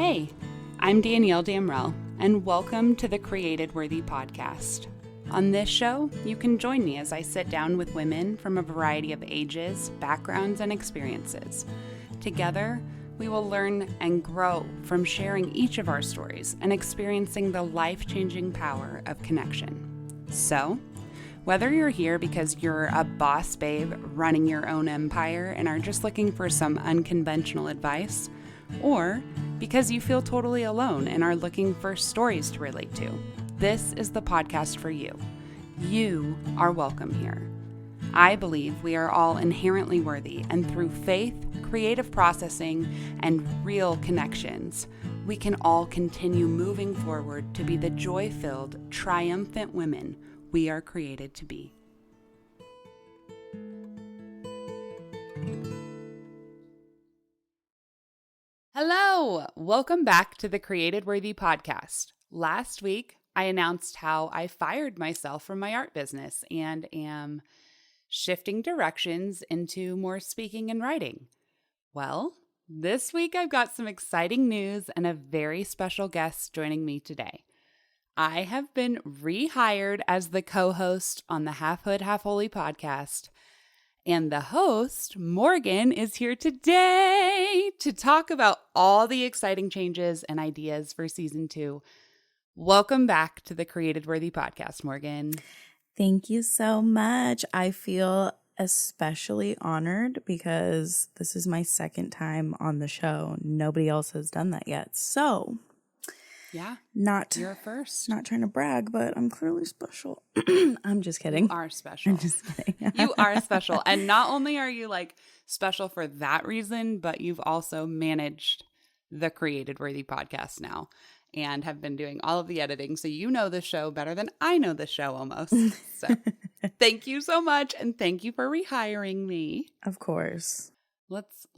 Hey, I'm Danielle Damrell, and welcome to the Created Worthy podcast. On this show, you can join me as I sit down with women from a variety of ages, backgrounds, and experiences. Together, we will learn and grow from sharing each of our stories and experiencing the life-changing power of connection. So, whether you're here because you're a boss babe running your own empire and are just looking for some unconventional advice, or because you feel totally alone and are looking for stories to relate to, this is the podcast for you. You are welcome here. I believe we are all inherently worthy, and through faith, creative processing, and real connections, we can all continue moving forward to be the joy-filled, triumphant women we are created to be. Hello! Welcome back to the Created Worthy podcast. Last week, I announced how I fired myself from my art business and am shifting directions into more speaking and writing. Well, this week I've got some exciting news and a very special guest joining me today. I have been rehired as the co-host on the Half Hood, Half Holy podcast. And the host, Morgan, is here today to talk about all the exciting changes and ideas for season 2. Welcome back to the Created Worthy podcast, Morgan. Thank you so much. I feel especially honored because this is my second time on the show. Nobody else has done that yet. So, yeah, you're first. Not trying to brag, but I'm clearly special. I'm just kidding. You are special. I'm just kidding. You are special. And not only are you special for that reason, but you've also managed the Created Worthy podcast now and have been doing all of the editing. So you know the show better than I know the show almost. So thank you so much. And thank you for rehiring me. Of course.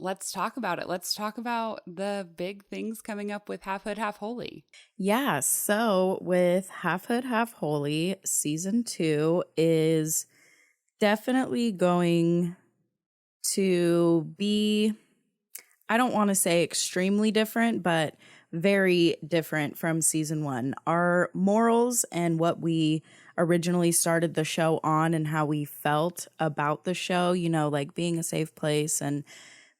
Let's talk about it. Let's talk about the big things coming up with Half Hood, Half Holy. Yeah, so with Half Hood, Half Holy, season 2 is definitely going to be, I don't want to say extremely different, but very different from season 1. Our morals and what we originally started the show on and how we felt about the show, like being a safe place and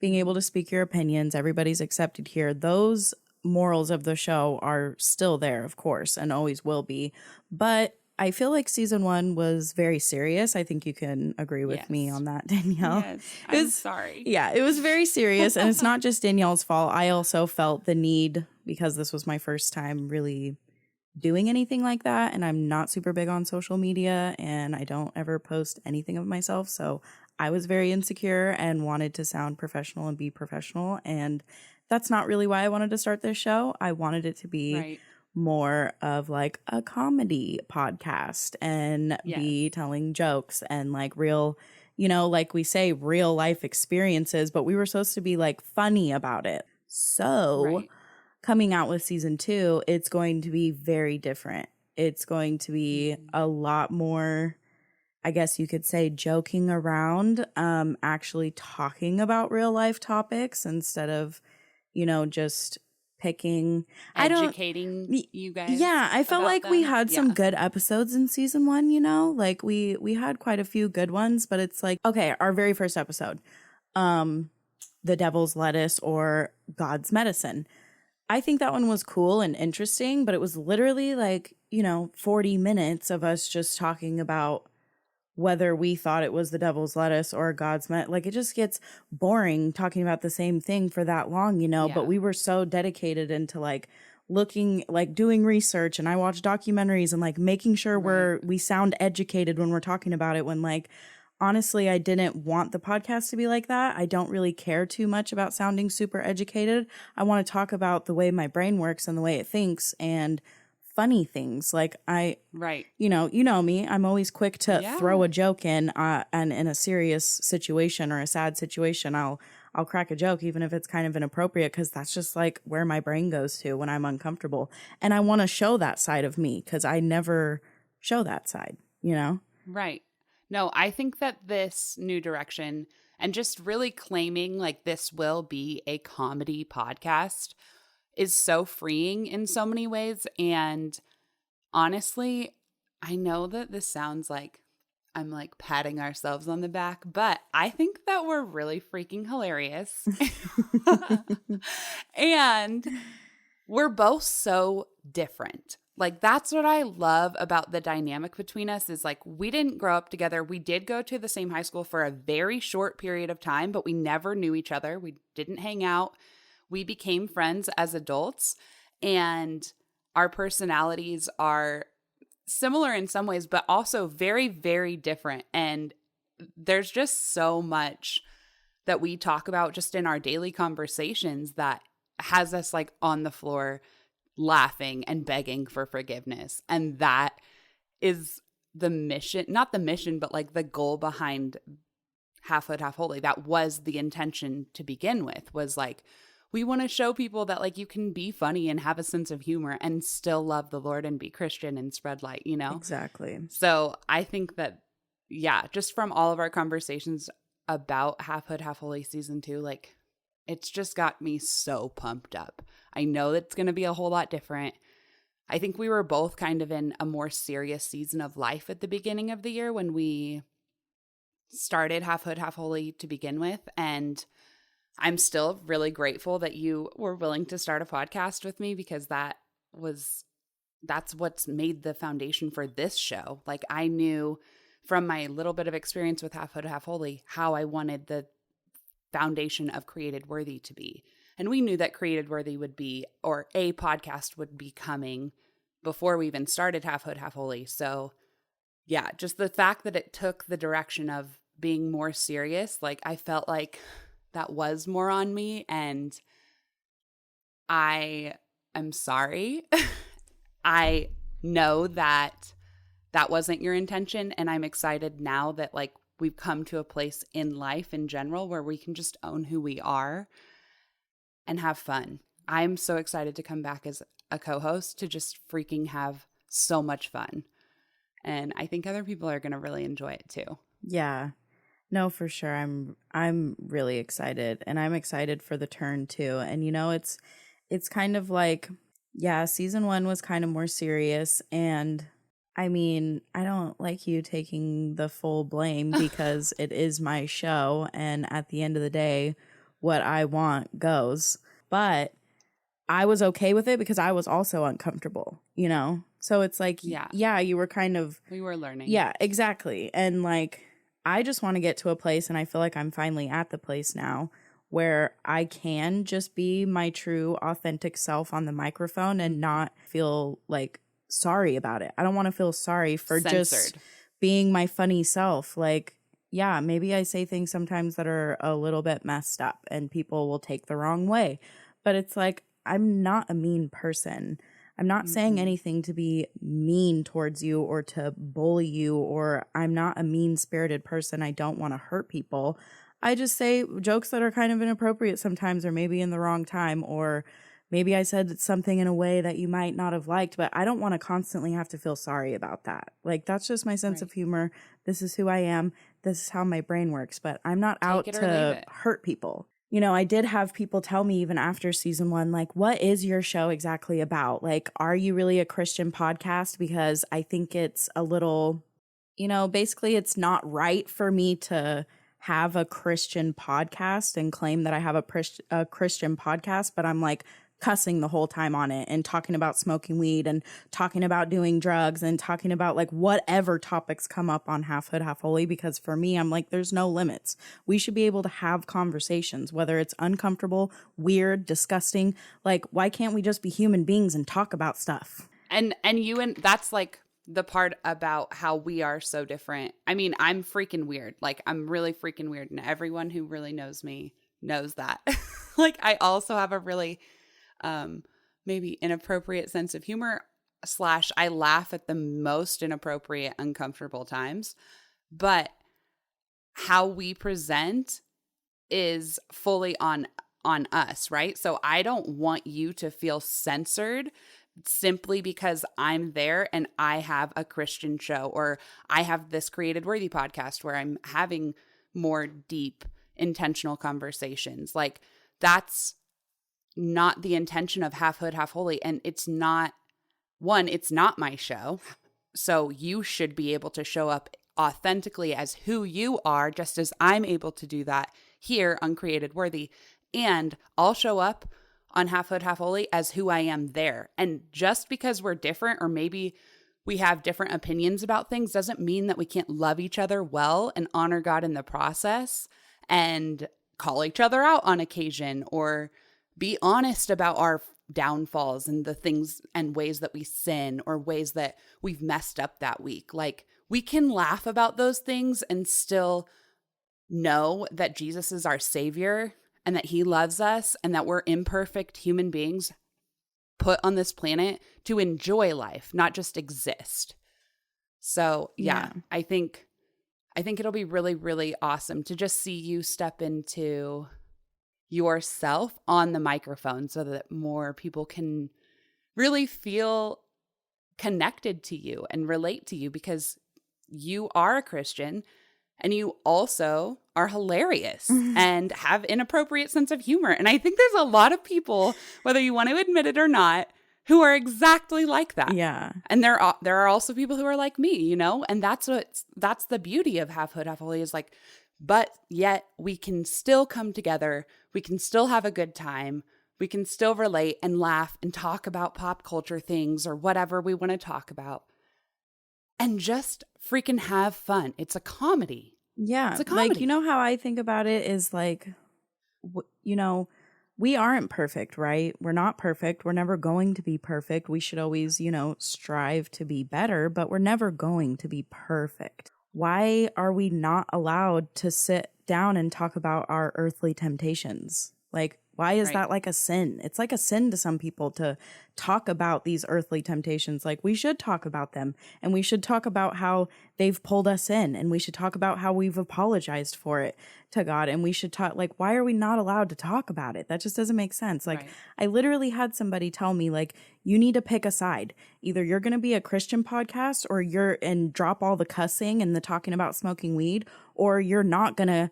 being able to speak your opinions, everybody's accepted here. Those morals of the show are still there, of course, and always will be. But I feel like season 1 was very serious. I think you can agree with me on that, Danielle. Yes, I'm sorry. Yeah, it was very serious, and it's not just Danielle's fault. I also felt the need, because this was my first time really doing anything like that, and I'm not super big on social media, and I don't ever post anything of myself, so I was very insecure and wanted to sound professional and be professional, and that's not really why I wanted to start this show. I wanted it to be more of like a comedy podcast and be telling jokes and like real, like we say, real life experiences, but we were supposed to be like funny about it. So coming out with season 2, it's going to be very different. It's going to be a lot more, I guess you could say, joking around, actually talking about real life topics instead of, just picking, educating you guys. Yeah, I felt like we had some good episodes in season 1, like we had quite a few good ones, but it's like, okay, our very first episode, The Devil's Lettuce or God's Medicine. I think that one was cool and interesting, but it was literally 40 minutes of us just talking about whether we thought it was the devil's lettuce or God's it just gets boring talking about the same thing for that long, but we were so dedicated into looking, doing research, and I watched documentaries and making sure we sound educated when we're talking about it, when honestly, I didn't want the podcast to be like that. I don't really care too much about sounding super educated. I want to talk about the way my brain works and the way it thinks and funny things. You know me, I'm always quick to throw a joke in, and in a serious situation or a sad situation, I'll crack a joke even if it's kind of inappropriate, because that's just where my brain goes to when I'm uncomfortable. And I want to show that side of me because I never show that side, Right. No, I think that this new direction and just really claiming this will be a comedy podcast is so freeing in so many ways. And honestly, I know that this sounds like I'm like patting ourselves on the back, but I think that we're really freaking hilarious. And we're both so different. Like, that's what I love about the dynamic between us is like, we didn't grow up together. We did go to the same high school for a very short period of time, but we never knew each other. We didn't hang out. We became friends as adults, and our personalities are similar in some ways, but also very, very different. And there's just so much that we talk about just in our daily conversations that has us like on the floor laughing and begging for forgiveness. And that is the mission, not the mission, but like the goal behind Half Hood, Half Holy. That was the intention to begin with, was like, we want to show people that like you can be funny and have a sense of humor and still love the Lord and be Christian and spread light, you know? Exactly. So I think that, yeah, just from all of our conversations about Half Hood, Half Holy season 2, like it's just got me so pumped up. I know it's going to be a whole lot different. I think we were both kind of in a more serious season of life at the beginning of the year when we started Half Hood, Half Holy to begin with. And I'm still really grateful that you were willing to start a podcast with me, because that's what's made the foundation for this show. Like, I knew from my little bit of experience with Half Hood, Half Holy how I wanted the foundation of Created Worthy to be. And we knew that Created Worthy would be, or a podcast would be coming before we even started Half Hood, Half Holy. So yeah, just the fact that it took the direction of being more serious, like I felt like that was more on me, and I am sorry. I know that that wasn't your intention, and I'm excited now that like we've come to a place in life in general where we can just own who we are and have fun. I'm so excited to come back as a co-host to just freaking have so much fun. And I think other people are going to really enjoy it too. Yeah. No, for sure. I'm really excited, and I'm excited for the turn too. And you know, it's kind of like, yeah, season 1 was kind of more serious, and I mean, I don't like you taking the full blame because it is my show, and at the end of the day, what I want goes. But I was okay with it because I was also uncomfortable, you know? So it's like, yeah, you were kind of, we were learning. Yeah, exactly. And like, I just want to get to a place, and I feel like I'm finally at the place now where I can just be my true authentic self on the microphone and not feel like sorry about it. I don't want to feel sorry for just being my funny self. Like, yeah, maybe I say things sometimes that are a little bit messed up and people will take the wrong way. But it's like, I'm not a mean person. I'm not saying anything to be mean towards you or to bully you, or I'm not a mean-spirited person. I don't want to hurt people. I just say jokes that are kind of inappropriate sometimes, or maybe in the wrong time, or maybe I said something in a way that you might not have liked, but I don't want to constantly have to feel sorry about that. Like, that's just my sense of humor. This is who I am. This is how my brain works, but I'm not out to hurt people. You know, I did have people tell me even after season 1, like, what is your show exactly about? Like, are you really a Christian podcast? Because I think it's a little, you know, basically it's not right for me to have a Christian podcast and claim that I have a Christian podcast, but I'm like cussing the whole time on it and talking about smoking weed and talking about doing drugs and talking about like whatever topics come up on Half Hood, Half Holy, because for me, I'm like, there's no limits. We should be able to have conversations, whether it's uncomfortable, weird, disgusting. Like, why can't we just be human beings and talk about stuff? And that's like the part about how we are so different. I mean, I'm freaking weird. Like, I'm really freaking weird. And everyone who really knows me knows that. Like, I also have a really maybe inappropriate sense of humor / I laugh at the most inappropriate, uncomfortable times. But how we present is fully on us, right? So I don't want you to feel censored simply because I'm there and I have a Christian show, or I have this Created Worthy podcast where I'm having more deep, intentional conversations. Like, that's not the intention of Half Hood, Half Holy. And it's not my show. So you should be able to show up authentically as who you are, just as I'm able to do that here on Created Worthy. And I'll show up on Half Hood, Half Holy as who I am there. And just because we're different, or maybe we have different opinions about things, doesn't mean that we can't love each other well and honor God in the process and call each other out on occasion, or be honest about our downfalls and the things and ways that we sin or ways that we've messed up that week. Like, we can laugh about those things and still know that Jesus is our Savior and that He loves us and that we're imperfect human beings put on this planet to enjoy life, not just exist. So yeah. I think it'll be really, really awesome to just see you step into yourself on the microphone so that more people can really feel connected to you and relate to you, because you are a Christian and you also are hilarious and have an appropriate sense of humor. And I think there's a lot of people, whether you want to admit it or not, who are exactly like that. Yeah. And there are also people who are like me, you know? And that's the beauty of Half Hood, Half Holy, is like, but yet we can still come together. We can still have a good time. We can still relate and laugh and talk about pop culture things or whatever we want to talk about. And just freaking have fun. It's a comedy. Yeah. It's a comedy. Like, you know how I think about it is like, you know, we aren't perfect, right? We're not perfect. We're never going to be perfect. We should always, you know, strive to be better, but we're never going to be perfect. Why are we not allowed to sit down and talk about our earthly temptations? Like, why is that like a sin? It's like a sin to some people to talk about these earthly temptations. Like, we should talk about them, and we should talk about how they've pulled us in, and we should talk about how we've apologized for it to God. And we should talk, like, why are we not allowed to talk about it? That just doesn't make sense. Like, I literally had somebody tell me, like, you need to pick a side. Either you're going to be a Christian podcast or and drop all the cussing and the talking about smoking weed, or you're not going to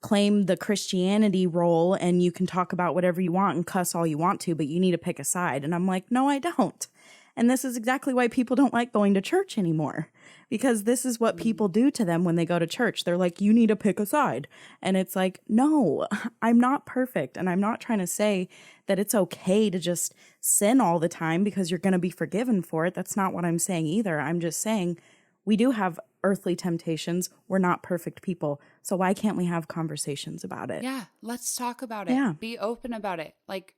claim the Christianity role and you can talk about whatever you want and cuss all you want to, but you need to pick a side. And I'm like, no, I don't. And this is exactly why people don't like going to church anymore, because this is what people do to them when they go to church. They're like, you need to pick a side. And it's like, no, I'm not perfect. And I'm not trying to say that it's okay to just sin all the time because you're going to be forgiven for it. That's not what I'm saying either. I'm just saying we do have earthly temptations. We're not perfect people. So why can't we have conversations about it? Yeah, let's talk about it. Yeah. Be open about it. Like,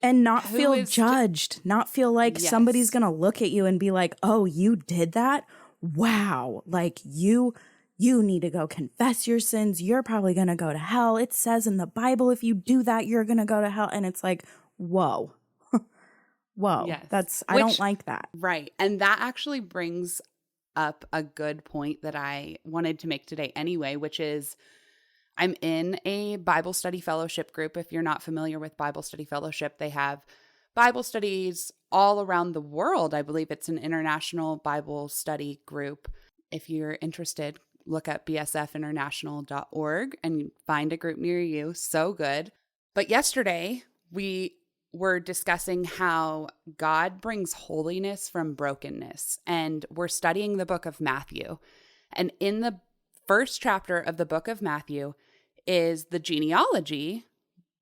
and not feel judged, not feel like somebody's going to look at you and be like, oh, you did that? Wow. Like, you need to go confess your sins. You're probably going to go to hell. It says in the Bible, if you do that, you're going to go to hell. And it's like, whoa. Whoa. Yes. I don't like that. Right. And that actually brings up a good point that I wanted to make today anyway, which is I'm in a Bible study fellowship group. If you're not familiar with Bible study fellowship, they have Bible studies all around the world. I believe it's an international Bible study group. If you're interested, look at bsfinternational.org and find a group near you. So good. But yesterday we were discussing how God brings holiness from brokenness. And we're studying the book of Matthew. And in the first chapter of the book of Matthew is the genealogy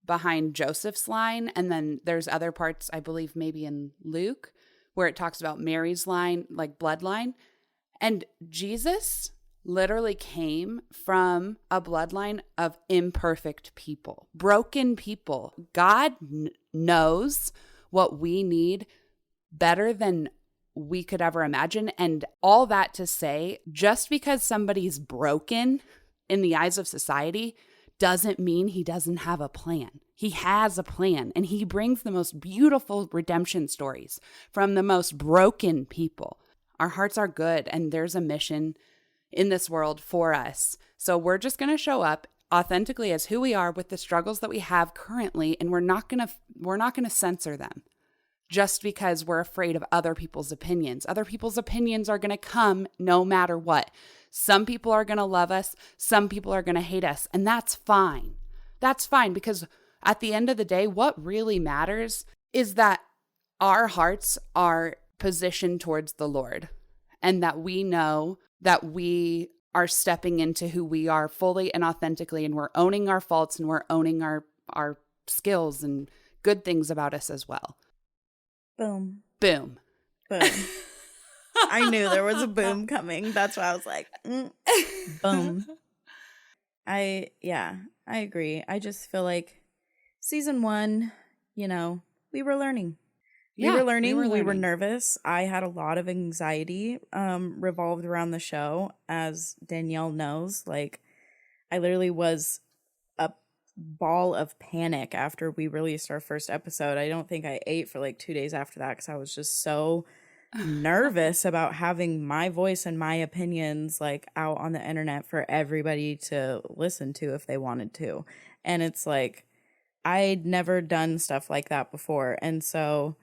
behind Joseph's line. And then there's other parts, I believe maybe in Luke, where it talks about Mary's line, like bloodline. And Jesus literally came from a bloodline of imperfect people, broken people. God knows what we need better than we could ever imagine. And all that to say, just because somebody's broken in the eyes of society doesn't mean he doesn't have a plan. He has a plan, and he brings the most beautiful redemption stories from the most broken people. Our hearts are good, and there's a mission in this world for us. So we're just going to show up authentically as who we are with the struggles that we have currently, and we're not going to censor them just because we're afraid of other people's opinions. Other people's opinions are going to come no matter what. Some people are going to love us, some people are going to hate us, and that's fine. That's fine, because at the end of the day, what really matters is that our hearts are positioned towards the Lord, and that we know that we are stepping into who we are fully and authentically, and we're owning our faults and we're owning our skills and good things about us as well. Boom. Boom. Boom. I knew there was a boom coming. That's why I was like, boom. I agree. I just feel like season 1, we were learning. We were learning. We were nervous. I had a lot of anxiety revolved around the show, as Danielle knows. Like, I literally was a ball of panic after we released our first episode. I don't think I ate for like 2 days after that because I was just so nervous about having my voice and my opinions like out on the internet for everybody to listen to if they wanted to. And it's like, I'd never done stuff like that before. And so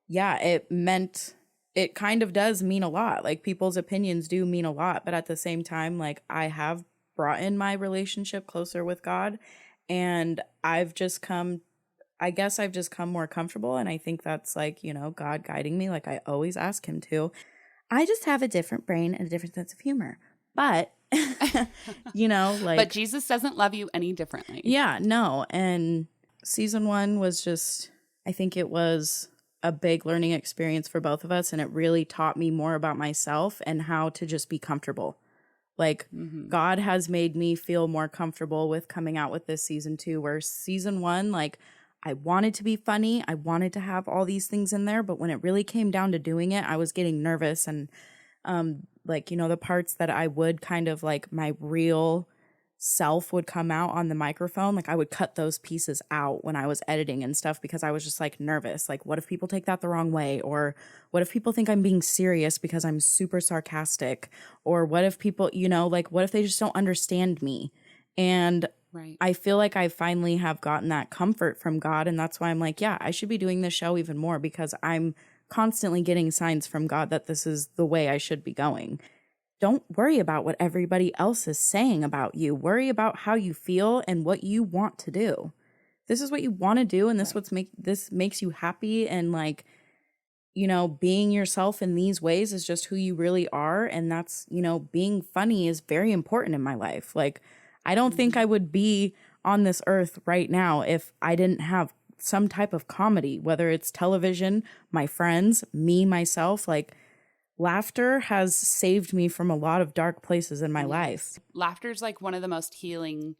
yeah, it kind of does mean a lot. Like, people's opinions do mean a lot, but at the same time, like, I have brought in my relationship closer with God, and I've just come more comfortable. And I think that's like, God guiding me, like I always ask him to. I just have a different brain and a different sense of humor. But, But Jesus doesn't love you any differently. Yeah, no. And season 1 was just, I think it was a big learning experience for both of us. And it really taught me more about myself and how to just be comfortable. Like, God has made me feel more comfortable with coming out with this season 2, where season 1, like, I wanted to be funny. I wanted to have all these things in there. But when it really came down to doing it, I was getting nervous. And the parts that I would kind of like my real self would come out on the microphone, like I would cut those pieces out when I was editing and stuff, because I was just like nervous. Like, what if people take that the wrong way? Or what if people think I'm being serious because I'm super sarcastic? Or what if people, what if they just don't understand me? And right. I feel like I finally have gotten that comfort from God. And that's why I'm like, yeah, I should be doing this show even more, because I'm constantly getting signs from God that this is the way I should be going. Don't worry about what everybody else is saying about you. Worry about how you feel and what you want to do. This is what you want to do, and this makes you happy, and like, being yourself in these ways is just who you really are. And that's, being funny is very important in my life. Like, I don't think I would be on this earth right now if I didn't have some type of comedy, whether it's television, my friends, me, myself. Like, laughter has saved me from a lot of dark places in my life. Laughter is like one of the most healing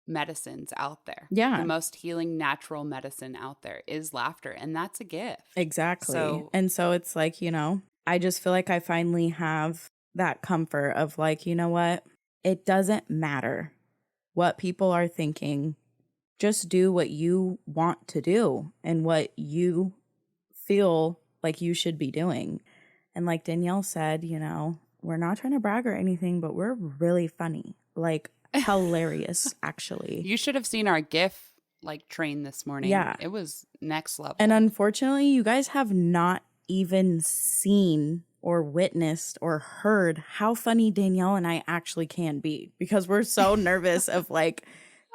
medicines out there. Yeah. The most healing natural medicine out there is laughter, and that's a gift. Exactly. So it's like, I just feel like I finally have that comfort of like, you know what? It doesn't matter what people are thinking. Just do what you want to do and what you feel like you should be doing. And like Danielle said, we're not trying to brag or anything, but we're really funny. Like, hilarious, actually. You should have seen our GIF train this morning. Yeah. It was next level. And unfortunately, you guys have not even seen or witnessed or heard how funny Danielle and I actually can be, because we're so nervous of like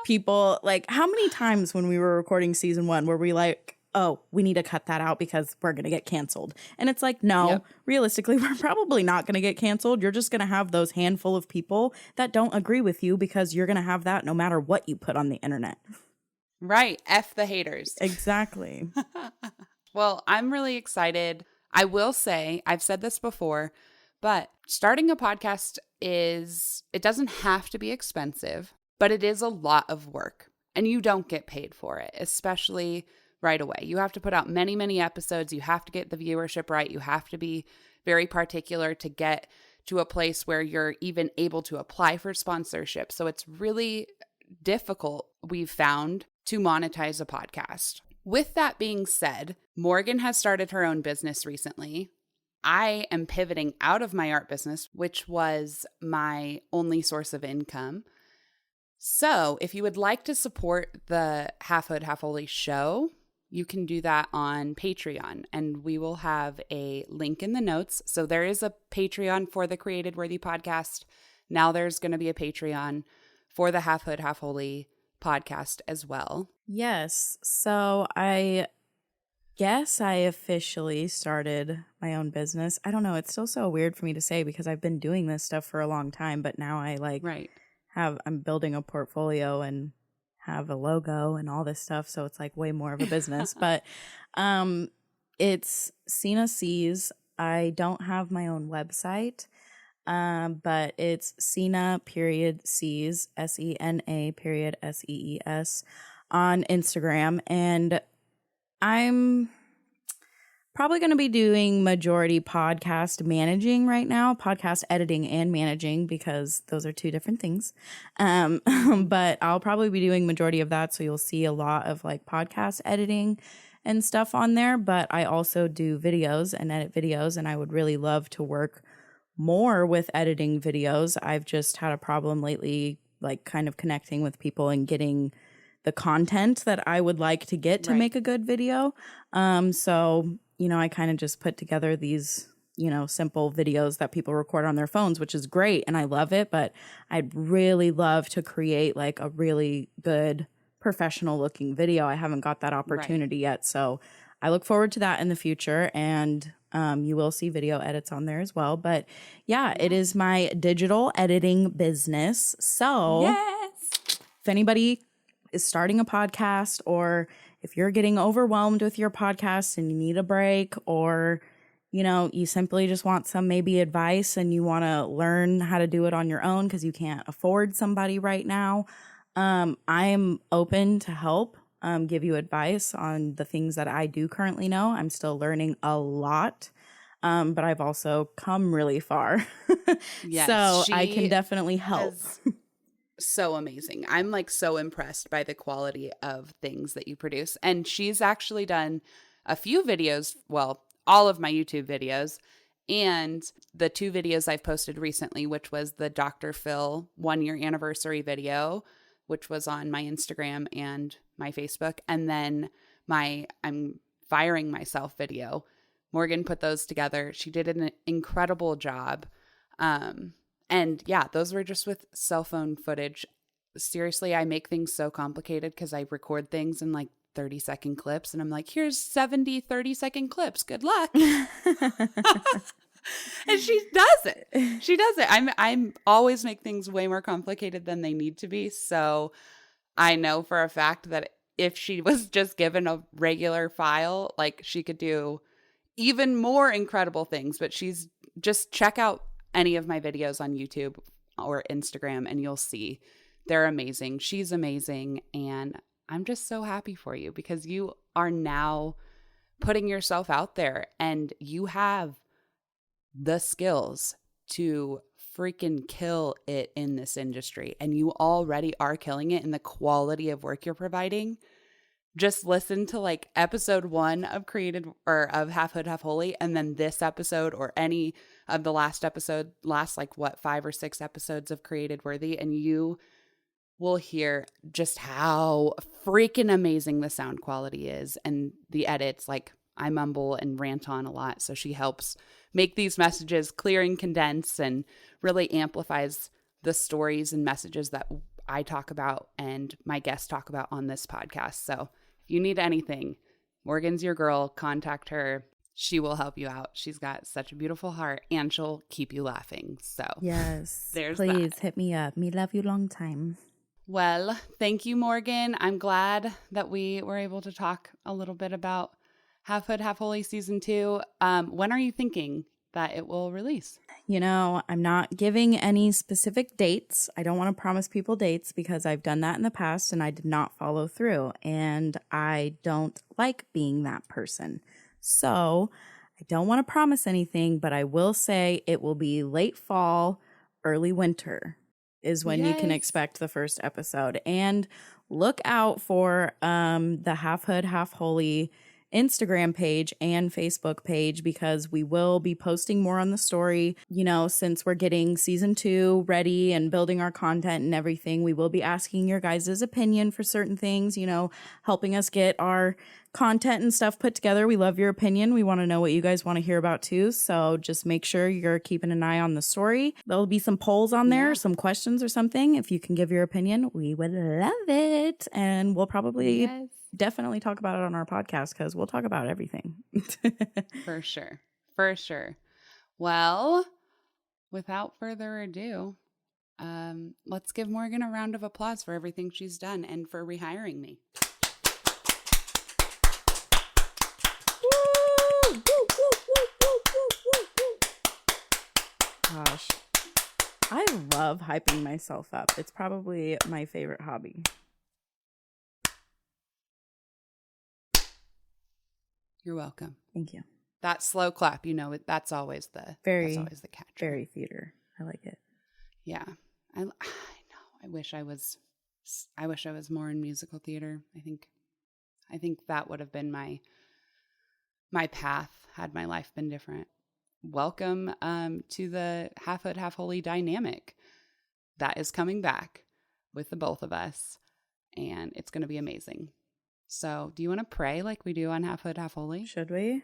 people, like how many times when we were recording season 1 were we like, oh, we need to cut that out because we're going to get canceled. And it's like, no, realistically, we're probably not going to get canceled. You're just going to have those handful of people that don't agree with you, because you're going to have that no matter what you put on the internet. Right. F the haters. Exactly. Well, I'm really excited. I will say, I've said this before, but starting a podcast it doesn't have to be expensive, but it is a lot of work, and you don't get paid for it, especially right away. You have to put out many, many episodes. You have to get the viewership right. You have to be very particular to get to a place where you're even able to apply for sponsorship. So it's really difficult, we've found, to monetize a podcast. With that being said, Morgan has started her own business recently. I am pivoting out of my art business, which was my only source of income. So if you would like to support the Half Hood, Half Holy show, you can do that on Patreon, and we will have a link in the notes. So there is a Patreon for the Created Worthy podcast. Now there's going to be a Patreon for the Half Hood, Half Holy podcast as well. Yes. So I guess I officially started my own business. I don't know. It's still so weird for me to say because I've been doing this stuff for a long time, but now I Right. I'm building a portfolio and have a logo and all this stuff. So it's like way more of a business, but it's Sena Sees. I don't have my own website, but it's Sena Sees, SENA SEES on Instagram. And I'm probably going to be doing majority podcast managing right now, podcast editing and managing, because those are two different things. But I'll probably be doing majority of that. So you'll see a lot of like podcast editing and stuff on there. But I also do videos and edit videos, and I would really love to work more with editing videos. I've just had a problem lately, like kind of connecting with people and getting the content that I would like to get to make a good video. So, you know, I kind of just put together these, you know, simple videos that people record on their phones, which is great. And I love it. But I'd really love to create like a really good professional looking video. I haven't got that opportunity yet. So I look forward to that in the future. And you will see video edits on there as well. But yeah, it is my digital editing business. So if anybody is starting a podcast, or if you're getting overwhelmed with your podcast and you need a break, or, you know, you simply just want some maybe advice and you want to learn how to do it on your own because you can't afford somebody right now, I am open to help, give you advice on the things that I do currently know. I'm still learning a lot. But I've also come really far. So I can definitely help. So amazing. I'm like so impressed by the quality of things that you produce. And she's actually done a few videos, well, all of my YouTube videos, and the 2 videos I've posted recently, which was the Dr. Phil 1-year anniversary video, which was on my Instagram and my Facebook, and then my I'm firing myself video. Morgan put those together. She did an incredible job. And yeah, those were just with cell phone footage. Seriously, I make things so complicated because I record things in like 30-second clips. And I'm like, here's 70 30-second clips. Good luck. And she does it. She does it. I'm always make things way more complicated than they need to be. So I know for a fact that if she was just given a regular file, like she could do even more incredible things. But she's just check out any of my videos on YouTube or Instagram and you'll see they're amazing. She's amazing. And I'm just so happy for you because you are now putting yourself out there and you have the skills to freaking kill it in this industry. And you already are killing it in the quality of work you're providing. Just listen to like episode 1 of of Half Hood, Half Holy, and then this episode or any of the last 5 or 6 episodes of Created Worthy, and you will hear just how freaking amazing the sound quality is and the edits. Like I mumble and rant on a lot, so she helps make these messages clear and condense and really amplifies the stories and messages that I talk about and my guests talk about on this podcast. So if you need anything, Morgan's your girl. Contact her. She will help you out. She's got such a beautiful heart and she'll keep you laughing. So yes, please hit me up. Me love you long time. Well, thank you, Morgan. I'm glad that we were able to talk a little bit about Half Hood, Half Holy Season 2. When are you thinking that it will release? You know, I'm not giving any specific dates. I don't want to promise people dates because I've done that in the past and I did not follow through. And I don't like being that person. So I don't want to promise anything, but I will say it will be late fall, early winter is when you can expect the first episode. And look out for the Half Hood, Half Holy Instagram page and Facebook page, because we will be posting more on the story. You know, since we're getting season 2 ready and building our content and everything, we will be asking your guys' opinion for certain things, you know, helping us get our content and stuff put together. We love your opinion. We want to know what you guys want to hear about too. So just make sure you're keeping an eye on the story. There'll be some polls on there, some questions or something. If you can give your opinion, we would love it. And we'll probably definitely talk about it on our podcast, because we'll talk about everything. For sure. For sure. Well, without further ado, let's give Morgan a round of applause for everything she's done and for rehiring me. Gosh, I love hyping myself up. It's probably my favorite hobby. You're welcome. Thank you. That slow clap, you know, that's always the catch. Very theater. I like it. Yeah, I know. I wish I was more in musical theater. I think that would have been my path had my life been different. Welcome to the Half Hood, Half Holy dynamic that is coming back with the both of us, and it's going to be amazing. So do you want to pray like we do on Half Hood, Half Holy? Should we?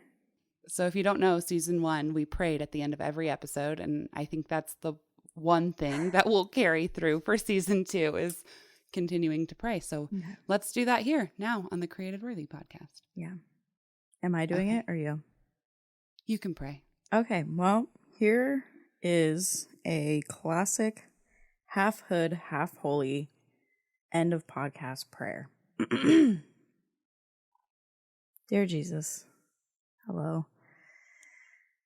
So if you don't know, season 1, we prayed at the end of every episode, and I think that's the one thing that will carry through for season 2 is continuing to pray. So let's do that here now on the Created Worthy podcast. Yeah. Am I doing it or you? You can pray. Okay, well, here is a classic Half Hood, Half Holy end of podcast prayer. Dear Jesus, hello.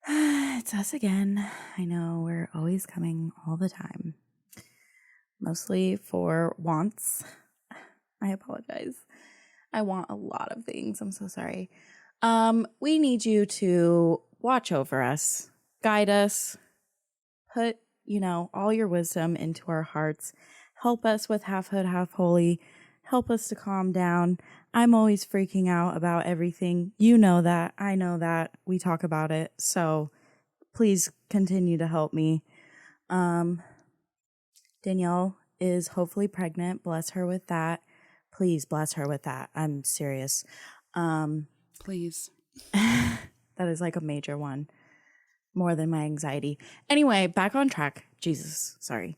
It's us again. I know we're always coming all the time, mostly for wants. I apologize. I want a lot of things. I'm so sorry. We need you to watch over us, guide us, put, all your wisdom into our hearts. Help us with Half Hood, Half Holy. Help us to calm down. I'm always freaking out about everything. You know that. I know that. We talk about it. So please continue to help me. Danielle is hopefully pregnant. Bless her with that. Please bless her with that. I'm serious. Please. That is like a major one. More than my anxiety. Anyway, back on track. Jesus, sorry.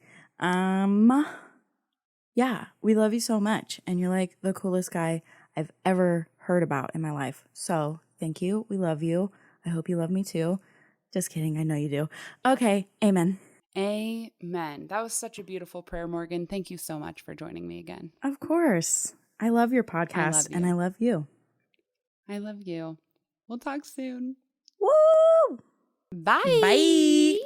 Yeah, we love you so much. And you're like the coolest guy I've ever heard about in my life. So thank you. We love you. I hope you love me too. Just kidding. I know you do. Okay. Amen. Amen. That was such a beautiful prayer, Morgan. Thank you so much for joining me again. Of course. I love your podcast and I love you. I love you. We'll talk soon. Woo! Bye. Bye.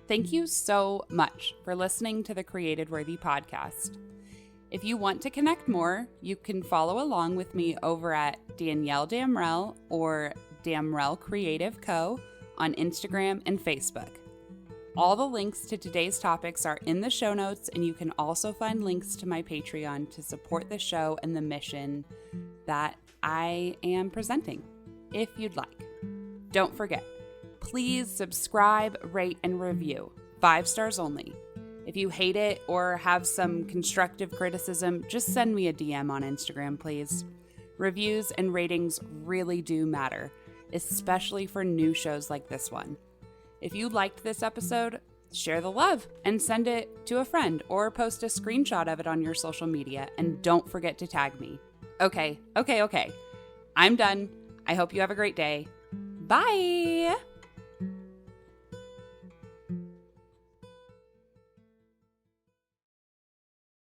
Thank you so much for listening to the Created Worthy podcast. If you want to connect more, you can follow along with me over at Danielle Damrell or Damrell Creative Co. on Instagram and Facebook. All the links to today's topics are in the show notes, and you can also find links to my Patreon to support the show and the mission that I am presenting, if you'd like. Don't forget, please subscribe, rate, and review. 5 stars only. If you hate it or have some constructive criticism, just send me a DM on Instagram, please. Reviews and ratings really do matter, especially for new shows like this one. If you liked this episode, share the love and send it to a friend or post a screenshot of it on your social media, and don't forget to tag me. Okay. I'm done. I hope you have a great day. Bye!